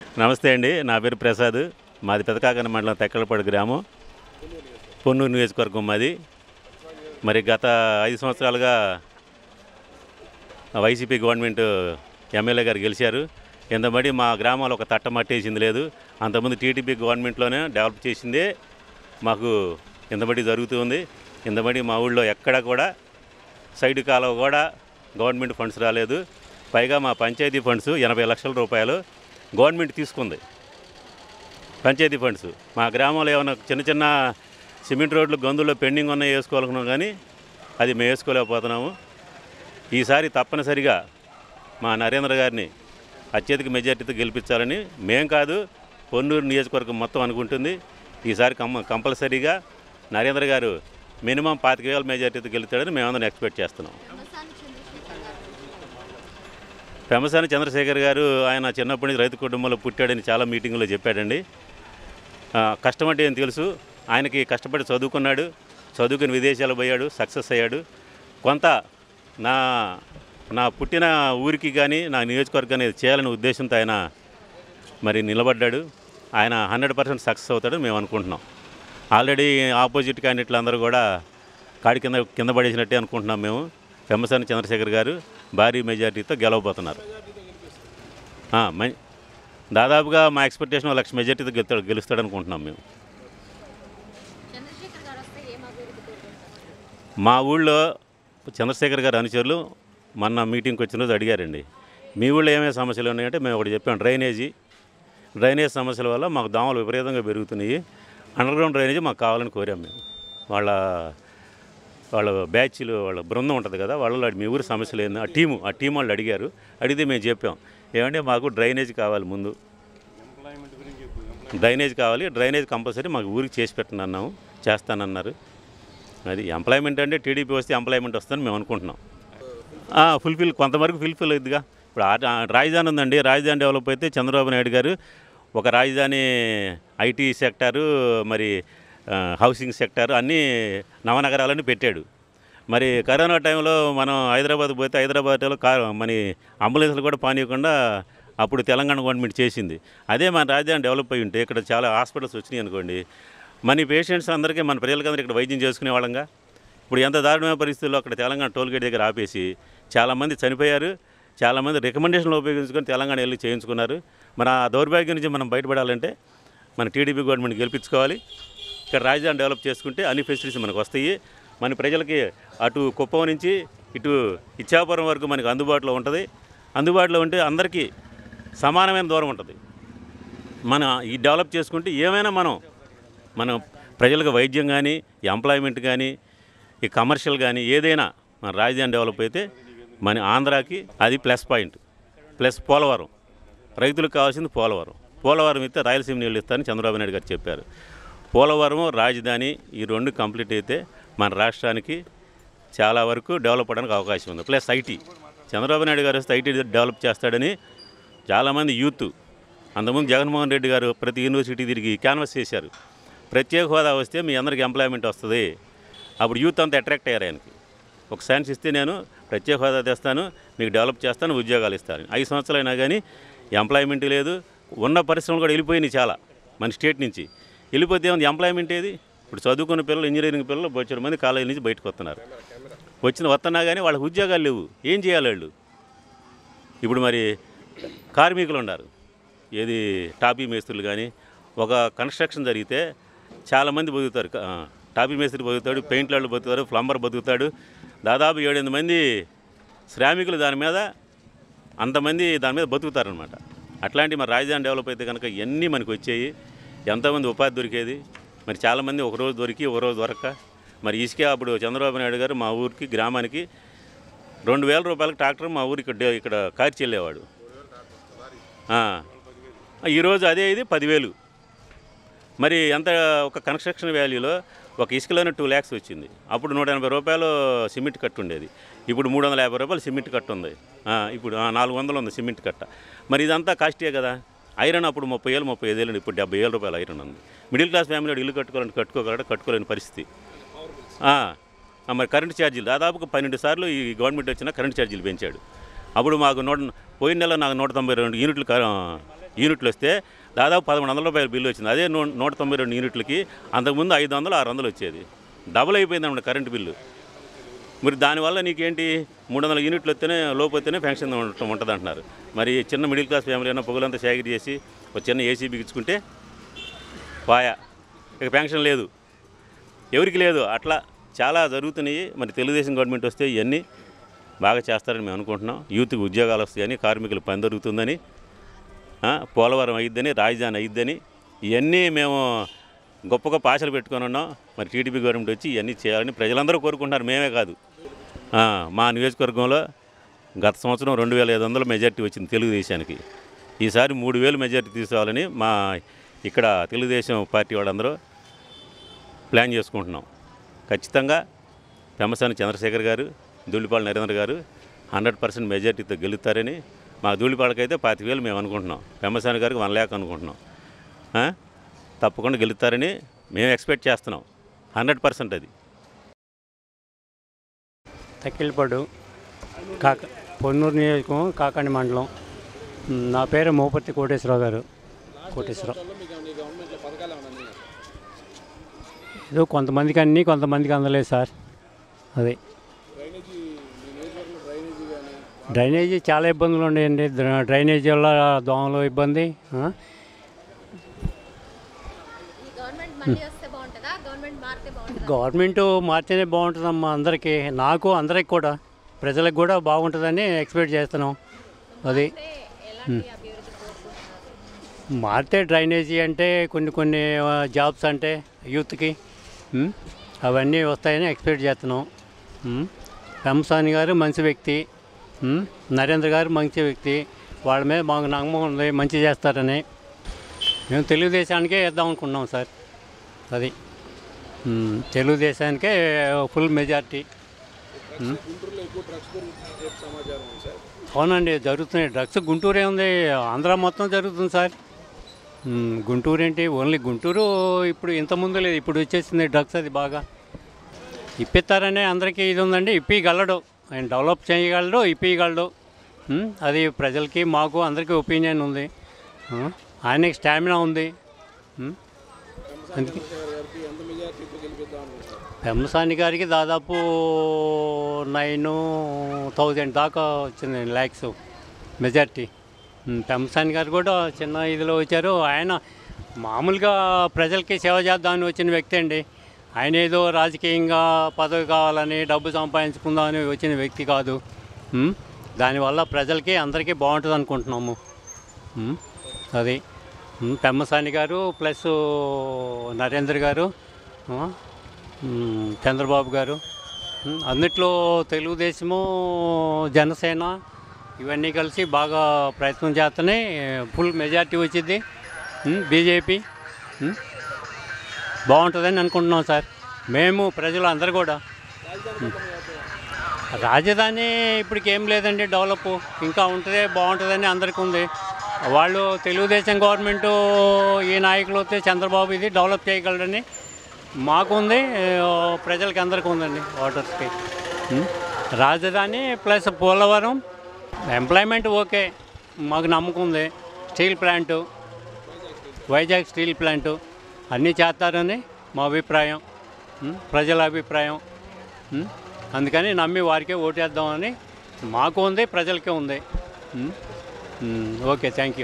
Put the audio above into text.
నమస్తే అండి. నా పేరు ప్రసాద్. మాది పెదకాకన మండలం తెక్కలపాడు గ్రామం, పొన్నూరు నియోజకవర్గం మాది. మరి గత 5 సంవత్సరాలుగా వైసీపీ గవర్నమెంట్ ఎమ్మెల్యే గారు గెలిచారు. ఇంతబడి మా గ్రామంలో ఒక తట్ట మట్టేసింది లేదు. అంతకుముందు టీడీపీ గవర్నమెంట్లోనే డెవలప్ చేసిందే మాకు ఇంతబడి జరుగుతుంది. ఇంతబడి మా ఊళ్ళో ఎక్కడ కూడా సైడ్ కాలువ కూడా గవర్నమెంట్ ఫండ్స్ రాలేదు. పైగా మా పంచాయతీ ఫండ్స్ 80 లక్షల రూపాయలు గవర్నమెంట్ తీసుకుంది. పంచాయతీ ఫండ్స్ మా గ్రామంలో ఏమైనా చిన్న చిన్న సిమెంట్ రోడ్లు గందుల్లో పెండింగ్ ఉన్నాయి వేసుకోవాలనుకున్నాం, కానీ అది మేము వేసుకోలేకపోతున్నాము. ఈసారి తప్పనిసరిగా మా నరేంద్ర గారిని అత్యధిక మెజార్టీతో గెలిపించాలని మేం కాదు, పొన్నూరు నియోజకవర్గం మొత్తం అనుకుంటుంది. ఈసారి కంపల్సరీగా నరేంద్ర గారు మినిమం 25,000 మెజార్టీతో గెలుస్తాడని మేమందరం ఎక్స్పెక్ట్ చేస్తున్నాం. పెమ్మసాని చంద్రశేఖర్ గారు ఆయన చిన్నప్పటి నుంచి రైతు కుటుంబంలో పుట్టాడని చాలా మీటింగుల్లో చెప్పాడండి. కష్టం అంటే ఏం తెలుసు. ఆయనకి కష్టపడి చదువుకున్నాడు, చదువుకుని విదేశాలు పోయాడు, సక్సెస్ అయ్యాడు. కొంత నా పుట్టిన ఊరికి కానీ నా నియోజకవర్గాన్ని చేయాలనే ఉద్దేశంతో ఆయన మరి నిలబడ్డాడు. ఆయన 100% సక్సెస్ అవుతాడని మేము అనుకుంటున్నాం. ఆల్రెడీ ఆపోజిట్ క్యాండిడేట్లు అందరూ కూడా కాడి కింద పడేసినట్టే అనుకుంటున్నాం మేము. పెమ్మసాని చంద్రశేఖర్ గారు భారీ మెజార్టీతో గెలవబోతున్నారు. దాదాపుగా మా ఎక్స్పెక్టేషన్ 1 లక్ష మెజార్టీతో గెలుస్తాడు అనుకుంటున్నాం మేము. మా ఊళ్ళో చంద్రశేఖర్ గారు అనుచరులు మొన్న మీటింగ్కి వచ్చిన రోజు అడిగారండి, మీ ఊళ్ళో ఏమేమి సమస్యలు ఉన్నాయంటే మేము ఒకటి చెప్పాం, డ్రైనేజ్ సమస్యల వల్ల మాకు దోమలు విపరీతంగా పెరుగుతున్నాయి, అండర్గ్రౌండ్ డ్రైనేజ్ మాకు కావాలని కోరాం మేము. వాళ్ళ బ్యాచ్లు వాళ్ళ బృందం ఉంటుంది కదా, వాళ్ళలో మీ ఊరి సమస్యలు ఏంది ఆ టీం వాళ్ళు అడిగారు. అడిగితే మేము చెప్పాం, ఏమంటే మాకు డ్రైనేజ్ కావాలి, ముందు డ్రైనేజ్ కంపల్సరీ మాకు ఊరికి చేసి పెట్టండి అన్నాము, చేస్తానన్నారు. అది ఎంప్లాయ్మెంట్ అంటే టీడీపీ వస్తే ఎంప్లాయ్మెంట్ వస్తుందని మేము అనుకుంటున్నాం. కొంతవరకు ఫుల్ఫిల్ అవుతుందిగా. ఇప్పుడు రాజధాని ఉందండి, రాజధాని డెవలప్ అయితే చంద్రబాబు నాయుడు గారు ఒక రాజధాని ఐటీ సెక్టారు, మరి హౌసింగ్ సెక్టార్ అన్నీ నవనగరాలని పెట్టాడు. మరి కరోనా టైంలో మనం హైదరాబాద్ పోతే హైదరాబాద్లో మన అంబులెన్స్లు కూడా పానీయకుండా అప్పుడు తెలంగాణ గవర్నమెంట్ చేసింది. అదే మన రాజధాని డెవలప్ అయి ఉంటే ఇక్కడ చాలా హాస్పిటల్స్ వచ్చినాయి అనుకోండి, మన పేషెంట్స్ అందరికీ మన ప్రజలకందరూ ఇక్కడ వైద్యం చేసుకునే వాళ్ళంగా. ఇప్పుడు ఎంత దారుణమైన పరిస్థితుల్లో అక్కడ తెలంగాణ టోల్గేట్ దగ్గర ఆపేసి చాలామంది చనిపోయారు, చాలామంది రికమెండేషన్లు ఉపయోగించుకొని తెలంగాణ వెళ్ళి చేయించుకున్నారు. మన ఆ దౌర్భాగ్యం నుంచి మనం బయటపడాలంటే మన టీడీపీ గవర్నమెంట్ గెలిపించుకోవాలి. ఇక్కడ రాజధాని డెవలప్ చేసుకుంటే అన్ని ఫెసిలిటీస్ మనకు వస్తాయి. మన ప్రజలకి అటు కుప్పం నుంచి ఇటు ఇచ్చాపురం వరకు మనకు అందుబాటులో ఉంటుంది. అందుబాటులో ఉంటే అందరికీ సమానమైన దూరం ఉంటుంది. ఈ డెవలప్ చేసుకుంటే ఏమైనా మనం ప్రజలకు వైద్యం కానీ, ఎంప్లాయ్మెంట్ కానీ, ఈ కమర్షియల్ కానీ ఏదైనా మన రాజధాని డెవలప్ అయితే మన ఆంధ్రాకి అది ప్లస్ పాయింట్. ప్లస్ పోలవరం, రైతులకు కావాల్సింది పోలవరం ఇస్తే రాయలసీమ నీళ్ళు ఇస్తారని చంద్రబాబు నాయుడు గారు చెప్పారు. పోలవరం, రాజధాని ఈ 2 కంప్లీట్ అయితే మన రాష్ట్రానికి చాలా వరకు డెవలప్ అవడానికి అవకాశం ఉంది. ప్లస్ ఐటీ, చంద్రబాబు నాయుడు గారు వస్తే ఐటీ డెవలప్ చేస్తాడని చాలామంది యూత్, అంతకుముందు జగన్మోహన్ రెడ్డి గారు ప్రతి యూనివర్సిటీ తిరిగి క్యాన్వస్ చేశారు, ప్రత్యేక హోదా వస్తే మీ అందరికి ఎంప్లాయ్మెంట్ వస్తుంది. అప్పుడు యూత్ అంతా అట్రాక్ట్ అయ్యారు ఆయనకి. ఒక ఛాన్స్ ఇస్తే నేను ప్రత్యేక హోదా తెస్తాను, మీకు డెవలప్ చేస్తాను, ఉద్యోగాలు ఇస్తాను. 5 సంవత్సరాలు అయినా కానీ ఎంప్లాయ్మెంట్ లేదు. ఉన్న పరిశ్రమలు కూడా వెళ్ళిపోయినాయి చాలా మన స్టేట్ నుంచి. వెళ్ళిపోతే ఏముంది ఎంప్లాయ్మెంట్ ఏది? ఇప్పుడు చదువుకున్న పిల్లలు, ఇంజనీరింగ్ పిల్లలు బొచ్చిన మంది కాలేజీ నుంచి బయటకు వస్తున్నా కానీ వాళ్ళకి ఉద్యోగాలు లేవు. ఏం చేయాలి వాళ్ళు? ఇప్పుడు మరి కార్మికులు ఉన్నారు, ఏది టాపీ మేస్త్రులు కానీ, ఒక కన్స్ట్రక్షన్ జరిగితే చాలామంది బతుకుతారు. టాపీ మేస్త్రి బతుకుతాడు, పెయింట్ వాళ్ళు బతుకుతారు, ప్లంబర్ బతుకుతాడు. దాదాపు 7-8 మంది శ్రామికులు అంతమంది దాని మీద బతుకుతారనమాట. అట్లాంటి మరి రాజధాని డెవలప్ అయితే కనుక ఇవన్నీ మనకు వచ్చాయి. ఎంతోమంది ఉపాధి దొరికేది. మరి చాలామంది ఒకరోజు దొరికి ఒకరోజు దొరక్క మరి ఇసుక అప్పుడు చంద్రబాబు నాయుడు గారు మా ఊరికి గ్రామానికి 2,000 రూపాయలకు ట్రాక్టర్ మా ఊరికి ఇక్కడ కార్చి వెళ్ళేవాడు. ఈరోజు అదే ఇది 10,000. మరి ఎంత ఒక కన్స్ట్రక్షన్ వాల్యూలో ఒక ఇసుకలోనే 2 lakhs వచ్చింది. అప్పుడు 180 రూపాయలు సిమెంట్ కట్టు ఉండేది, ఇప్పుడు 350 రూపాయలు సిమెంట్ కట్టు ఉంది. ఇప్పుడు 400 ఉంది సిమెంట్ కట్ట. మరి ఇదంతా కాస్టే కదా. ఐరన్ అప్పుడు 30,000 35,000, ఇప్పుడు 70,000 రూపాయలు ఐరన్ ఉంది. మిడిల్ క్లాస్ ఫ్యామిలీ ఇల్లు కట్టుకోలేని పరిస్థితి. మరి కరెంటు ఛార్జీలు దాదాపుగా 12 సార్లు ఈ గవర్నమెంట్ వచ్చినా కరెంటు ఛార్జీలు పెంచాడు. అప్పుడు మాకు పోయిన నెల నాకు 192 యూనిట్లు యూనిట్లు వస్తే దాదాపు 1100 రూపాయల బిల్లు వచ్చింది. అదే 192 యూనిట్లకి అంతకుముందు 500, 600 వచ్చేది. డబుల్ అయిపోయిందన్నమాట కరెంటు బిల్లు. మరి దానివల్ల నీకేంటి 300 యూనిట్లు వస్తేనే లోపు వస్తేనే పెన్షన్ ఉంటుంది అంటున్నారు. మరి చిన్న మిడిల్ క్లాస్ ఫ్యామిలీ అయినా పొగలంతా సేకరి చేసి ఒక చిన్న ఏసీ బిగించుకుంటే పాయా, ఇక పెన్షన్ లేదు, ఎవరికి లేదు. అట్లా చాలా జరుగుతున్నాయి. మరి తెలుగుదేశం గవర్నమెంట్ వస్తే ఇవన్నీ బాగా చేస్తారని మేము అనుకుంటున్నాం. యూత్కి ఉద్యోగాలు వస్తాయని, కార్మికులు పని దొరుకుతుందని, పోలవరం అయిద్దని, రాజధాని అయిద్దని, ఇవన్నీ మేము గొప్ప గొప్ప ఆశలు పెట్టుకొని ఉన్నాం. మరి టీడీపీ గవర్నమెంట్ వచ్చి ఇవన్నీ చేయాలని ప్రజలందరూ కోరుకుంటున్నారు, మేమే కాదు. మా నియోజకవర్గంలో గత సంవత్సరం 2500 మెజార్టీ వచ్చింది తెలుగుదేశానికి. ఈసారి 3000 మెజార్టీ తీసుకోవాలని మా ఇక్కడ తెలుగుదేశం పార్టీ వాళ్ళందరూ ప్లాన్ చేసుకుంటున్నాం. ఖచ్చితంగా పెమ్మసాని చంద్రశేఖర్ గారు, ధూళిపాళ నరేంద్ర గారు 100% మెజార్టీతో గెలుస్తారని. మా ధూళిపాళకైతే 25,000 మేము అనుకుంటున్నాం, పెమ్మసాని గారికి 1 లక్ష అనుకుంటున్నాం. తప్పకుండా గెలుస్తారని మేము ఎక్స్పెక్ట్ చేస్తున్నాం. 100% అది. తక్కిలపాడు పొన్నూరు నియోజకవర్గం, కాకాని మండలం. నా పేరు మోపర్తి కోటేశ్వరరావు గారు. కోటేశ్వరరావు ఏదో కొంతమందికి అన్నీ, కొంతమందికి అందలేదు సార్. అది డ్రైనేజీ చాలా ఇబ్బందులు ఉన్నాయండి. డ్రైనేజీ వల్ల దోమలు ఇబ్బంది. గవర్నమెంట్ మార్చేనే బాగుంటుందమ్మా అందరికీ, నాకు అందరికి కూడా, ప్రజలకు కూడా బాగుంటుందని ఎక్స్పెక్ట్ చేస్తున్నాం. అది మారితే డ్రైనేజీ అంటే కొన్ని జాబ్స్ అంటే యూత్కి అవన్నీ వస్తాయని ఎక్స్పెక్ట్ చేస్తున్నాం. పెమ్మసాని గారు మంచి వ్యక్తి, నరేంద్ర గారు మంచి వ్యక్తి, వాళ్ళ మీద మాకు నమ్మకం ఉంది, మంచి చేస్తారని. మేము తెలుగుదేశానికే వేద్దాం అనుకున్నాం సార్. అది తెలుగుదేశానికే ఫుల్ మెజార్టీ. అవునండి, జరుగుతున్నాయి డ్రగ్స్. గుంటూరు ఏముంది, ఆంధ్ర మొత్తం జరుగుతుంది సార్. గుంటూరు ఏంటి, ఓన్లీ గుంటూరు ఇప్పుడు ఇంతకుముందు లేదు, ఇప్పుడు వచ్చేసింది డ్రగ్స్. అది బాగా ఇప్పిస్తారనే అందరికీ ఇది ఉందండి. ఇప్పగలడు, ఆయన డెవలప్ చేయగలడు, ఇప్పగలడు. అది ప్రజలకి, మాకు అందరికీ ఒపీనియన్ ఉంది. ఆయనకి స్టామినా ఉంది. అందుకే పెమ్మసాని గారికి దాదాపు 9,000 దాకా వచ్చింది, ల్యాక్స్ మెజార్టీ. పెమ్మసాని గారు కూడా చిన్న ఇదిలో వచ్చారు. ఆయన మామూలుగా ప్రజలకి సేవ చేద్దామని వచ్చిన వ్యక్తి అండి. ఆయన ఏదో రాజకీయంగా పదవి కావాలని, డబ్బు సంపాదించుకుందామని వచ్చిన వ్యక్తి కాదు. దానివల్ల ప్రజలకి అందరికీ బాగుంటుంది అనుకుంటున్నాము. అది పెమ్మసాని గారు ప్లస్ నరేంద్ర గారు, చంద్రబాబు గారు, అన్నిట్లో తెలుగుదేశము, జనసేన ఇవన్నీ కలిసి బాగా ప్రయత్నం చేస్తూనే ఫుల్ మెజార్టీ వచ్చింది. బీజేపీ బాగుంటుందని అనుకుంటున్నాం సార్. మేము ప్రజలు అందరూ కూడా. రాజధాని ఇప్పటికి ఏం లేదండి, డెవలప్ ఇంకా ఉంటుందే బాగుంటుందని అందరికీ ఉంది. వాళ్ళు తెలుగుదేశం గవర్నమెంటు, ఈ నాయకులు వస్తే చంద్రబాబు ఇది డెవలప్ చేయగలరని మాకు ఉంది, ప్రజలకి అందరికీ ఉందండి, ఓటర్స్కి. రాజధాని ప్లస్ పోలవరం, ఎంప్లాయ్మెంట్ ఓకే, మాకు నమ్మకం ఉంది. Steel plant, Vizag steel plant అన్నీ చేస్తారని మా అభిప్రాయం, ప్రజల అభిప్రాయం. అందుకని నమ్మి వారికే ఓటేద్దామని మాకు ఉంది, ప్రజలకే ఉంది. Okay, thank you.